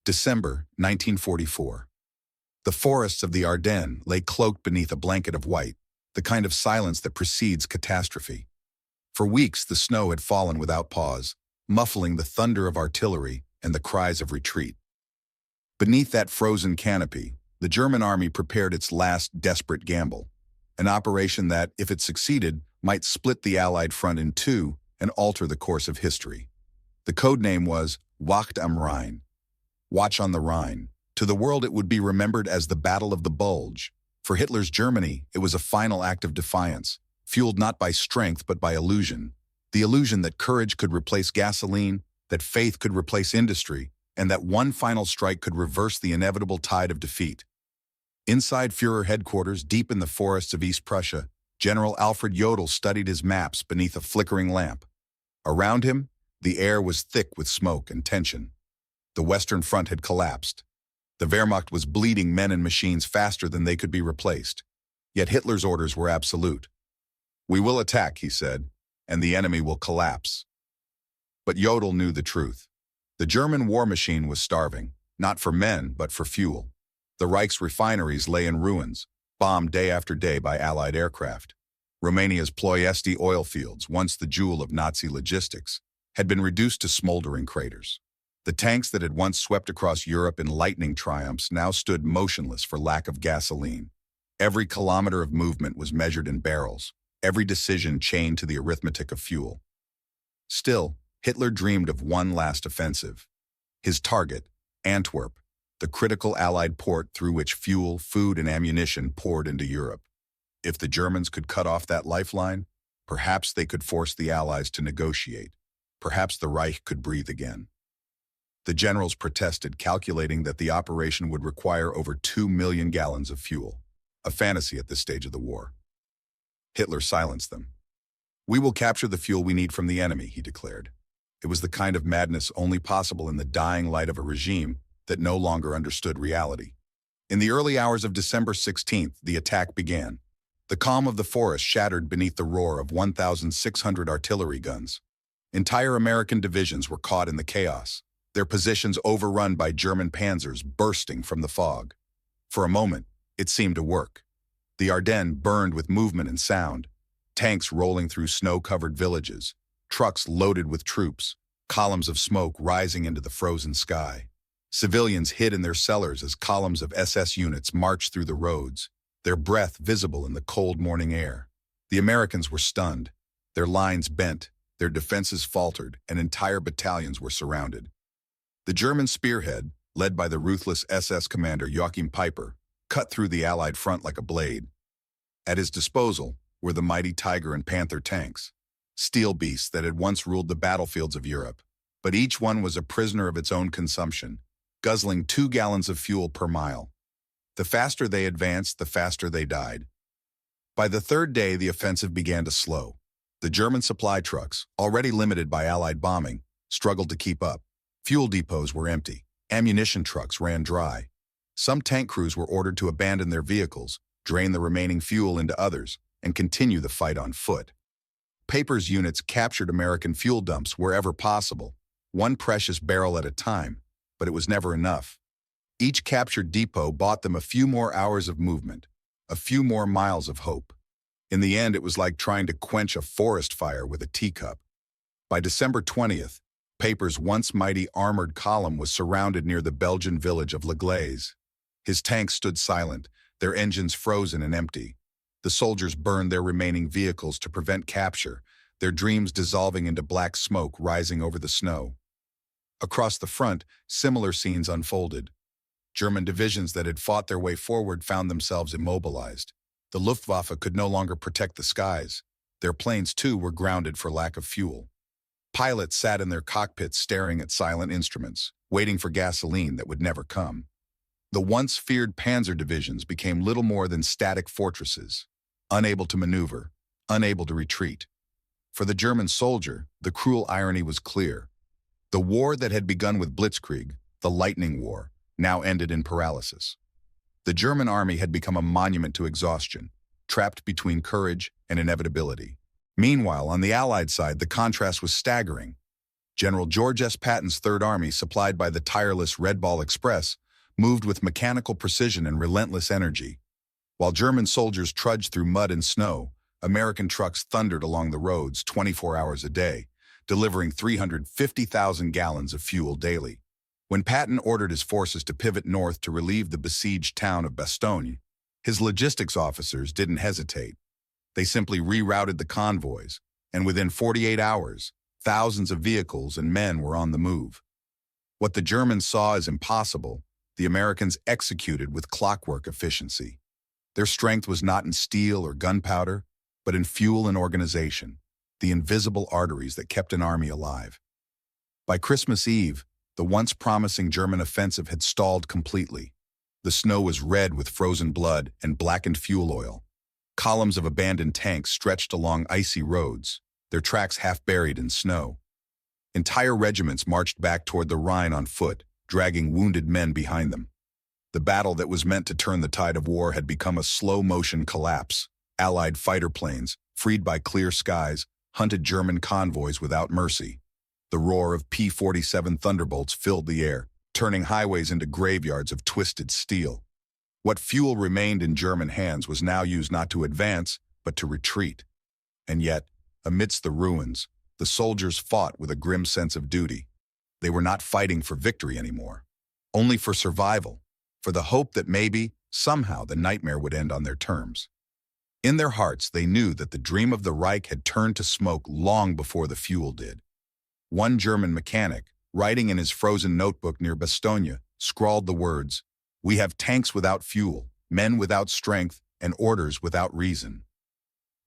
December 1944. The forests of the Ardennes lay cloaked beneath a blanket of white, the kind of silence that precedes catastrophe. For weeks the snow had fallen without pause, muffling the thunder of artillery and the cries of retreat. Beneath that frozen canopy, the German army prepared its last desperate gamble, an operation that, if it succeeded, might split the Allied front in two and alter the course of history. The code name was Wacht am Rhein, Watch on the Rhine. To the world it would be remembered as the Battle of the Bulge. For Hitler's Germany, it was a final act of defiance, fueled not by strength but by illusion. The illusion that courage could replace gasoline, that faith could replace industry, and that one final strike could reverse the inevitable tide of defeat. Inside Führer headquarters, deep in the forests of East Prussia, General Alfred Jodl studied his maps beneath a flickering lamp. Around him, the air was thick with smoke and tension. The Western Front had collapsed. The Wehrmacht was bleeding men and machines faster than they could be replaced. Yet Hitler's orders were absolute. "We will attack," he said, "and the enemy will collapse." But Jodl knew the truth. The German war machine was starving, not for men, but for fuel. The Reich's refineries lay in ruins, bombed day after day by Allied aircraft. Romania's Ploiesti oil fields, once the jewel of Nazi logistics, had been reduced to smoldering craters. The tanks that had once swept across Europe in lightning triumphs now stood motionless for lack of gasoline. Every kilometer of movement was measured in barrels, every decision chained to the arithmetic of fuel. Still, Hitler dreamed of one last offensive. His target, Antwerp, the critical Allied port through which fuel, food, and ammunition poured into Europe. If the Germans could cut off that lifeline, perhaps they could force the Allies to negotiate. Perhaps the Reich could breathe again. The generals protested, calculating that the operation would require over 2 million gallons of fuel, a fantasy at this stage of the war. Hitler silenced them. "We will capture the fuel we need from the enemy," he declared. It was the kind of madness only possible in the dying light of a regime that no longer understood reality. In the early hours of December 16th, the attack began. The calm of the forest shattered beneath the roar of 1,600 artillery guns. Entire American divisions were caught in the chaos, their positions overrun by German panzers bursting from the fog. For a moment, it seemed to work. The Ardennes burned with movement and sound, tanks rolling through snow-covered villages, trucks loaded with troops, columns of smoke rising into the frozen sky. Civilians hid in their cellars as columns of SS units marched through the roads, their breath visible in the cold morning air. The Americans were stunned, their lines bent, their defenses faltered, and entire battalions were surrounded. The German spearhead, led by the ruthless SS commander Joachim Peiper, cut through the Allied front like a blade. At his disposal were the mighty Tiger and Panther tanks, steel beasts that had once ruled the battlefields of Europe, but each one was a prisoner of its own consumption, guzzling 2 gallons of fuel per mile. The faster they advanced, the faster they died. By the third day, the offensive began to slow. The German supply trucks, already limited by Allied bombing, struggled to keep up. Fuel depots were empty. Ammunition trucks ran dry. Some tank crews were ordered to abandon their vehicles, drain the remaining fuel into others, and continue the fight on foot. Peiper's units captured American fuel dumps wherever possible, one precious barrel at a time, but it was never enough. Each captured depot bought them a few more hours of movement, a few more miles of hope. In the end, it was like trying to quench a forest fire with a teacup. By December 20th, Peiper's once mighty armored column was surrounded near the Belgian village of La Glaise. His tanks stood silent, their engines frozen and empty. The soldiers burned their remaining vehicles to prevent capture, their dreams dissolving into black smoke rising over the snow. Across the front, similar scenes unfolded. German divisions that had fought their way forward found themselves immobilized. The Luftwaffe could no longer protect the skies. Their planes, too, were grounded for lack of fuel. Pilots sat in their cockpits staring at silent instruments, waiting for gasoline that would never come. The once feared panzer divisions became little more than static fortresses, unable to maneuver, unable to retreat. For the German soldier, the cruel irony was clear. The war that had begun with Blitzkrieg, the Lightning War, now ended in paralysis. The German army had become a monument to exhaustion, trapped between courage and inevitability. Meanwhile, on the Allied side, the contrast was staggering. General George S. Patton's Third Army, supplied by the tireless Red Ball Express, moved with mechanical precision and relentless energy. While German soldiers trudged through mud and snow, American trucks thundered along the roads 24 hours a day, delivering 350,000 gallons of fuel daily. When Patton ordered his forces to pivot north to relieve the besieged town of Bastogne, his logistics officers didn't hesitate. They simply rerouted the convoys, and within 48 hours, thousands of vehicles and men were on the move. What the Germans saw as impossible, the Americans executed with clockwork efficiency. Their strength was not in steel or gunpowder, but in fuel and organization, the invisible arteries that kept an army alive. By Christmas Eve, the once promising German offensive had stalled completely. The snow was red with frozen blood and blackened fuel oil. Columns of abandoned tanks stretched along icy roads, their tracks half buried in snow. Entire regiments marched back toward the Rhine on foot, dragging wounded men behind them. The battle that was meant to turn the tide of war had become a slow-motion collapse. Allied fighter planes, freed by clear skies, hunted German convoys without mercy. The roar of P-47 Thunderbolts filled the air, turning highways into graveyards of twisted steel. What fuel remained in German hands was now used not to advance, but to retreat. And yet, amidst the ruins, the soldiers fought with a grim sense of duty. They were not fighting for victory anymore, only for survival, for the hope that maybe, somehow, the nightmare would end on their terms. In their hearts, they knew that the dream of the Reich had turned to smoke long before the fuel did. One German mechanic, writing in his frozen notebook near Bastogne, scrawled the words, "We have tanks without fuel, men without strength, and orders without reason."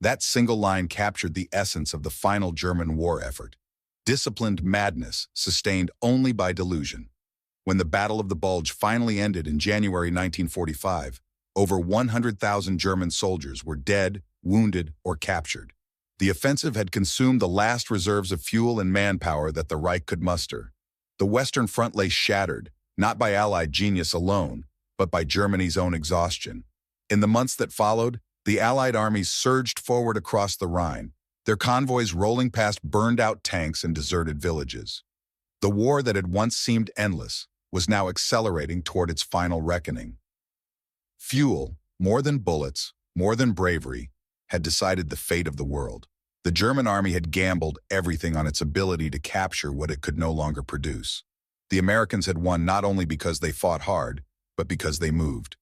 That single line captured the essence of the final German war effort. Disciplined madness sustained only by delusion. When the Battle of the Bulge finally ended in January 1945, over 100,000 German soldiers were dead, wounded, or captured. The offensive had consumed the last reserves of fuel and manpower that the Reich could muster. The Western Front lay shattered, not by Allied genius alone, but by Germany's own exhaustion. In the months that followed, the Allied armies surged forward across the Rhine, their convoys rolling past burned-out tanks and deserted villages. The war that had once seemed endless was now accelerating toward its final reckoning. Fuel, more than bullets, more than bravery, had decided the fate of the world. The German army had gambled everything on its ability to capture what it could no longer produce. The Americans had won not only because they fought hard, but because they moved.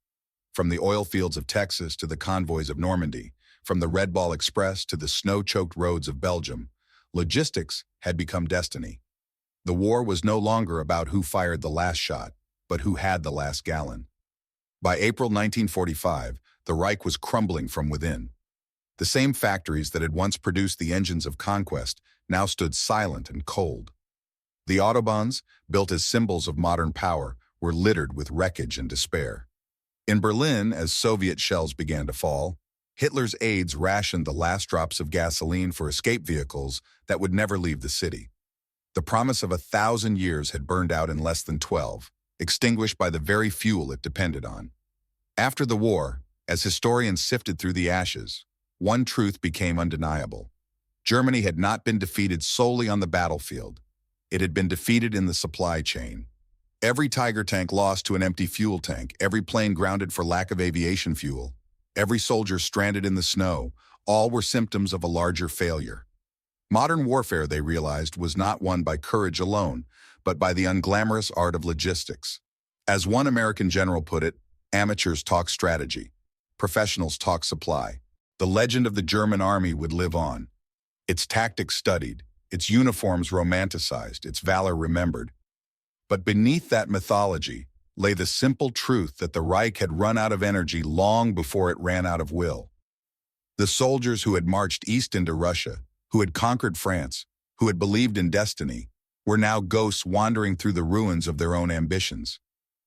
From the oil fields of Texas to the convoys of Normandy, from the Red Ball Express to the snow-choked roads of Belgium, logistics had become destiny. The war was no longer about who fired the last shot, but who had the last gallon. By April 1945, the Reich was crumbling from within. The same factories that had once produced the engines of conquest now stood silent and cold. The Autobahns, built as symbols of modern power, were littered with wreckage and despair. In Berlin, as Soviet shells began to fall, Hitler's aides rationed the last drops of gasoline for escape vehicles that would never leave the city. The promise of 1,000 years had burned out in less than 12, extinguished by the very fuel it depended on. After the war, as historians sifted through the ashes, one truth became undeniable. Germany had not been defeated solely on the battlefield. It had been defeated in the supply chain. Every Tiger tank lost to an empty fuel tank, every plane grounded for lack of aviation fuel, every soldier stranded in the snow, all were symptoms of a larger failure. Modern warfare, they realized, was not won by courage alone, but by the unglamorous art of logistics. As one American general put it, amateurs talk strategy, professionals talk supply. The legend of the German army would live on. Its tactics studied, its uniforms romanticized, its valor remembered. But beneath that mythology lay the simple truth that the Reich had run out of energy long before it ran out of will. The soldiers who had marched east into Russia, who had conquered France, who had believed in destiny, were now ghosts wandering through the ruins of their own ambitions.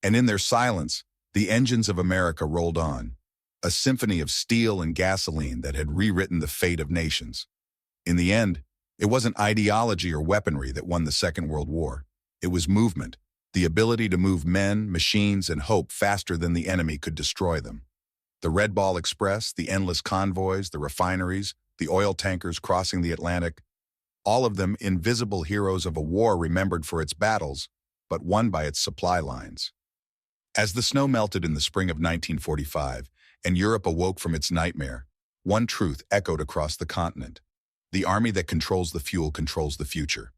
And in their silence, the engines of America rolled on, a symphony of steel and gasoline that had rewritten the fate of nations. In the end, it wasn't ideology or weaponry that won the Second World War. It was movement, the ability to move men, machines, and hope faster than the enemy could destroy them. The Red Ball Express, the endless convoys, the refineries, the oil tankers crossing the Atlantic, all of them invisible heroes of a war remembered for its battles, but won by its supply lines. As the snow melted in the spring of 1945 and Europe awoke from its nightmare, one truth echoed across the continent. The army that controls the fuel controls the future.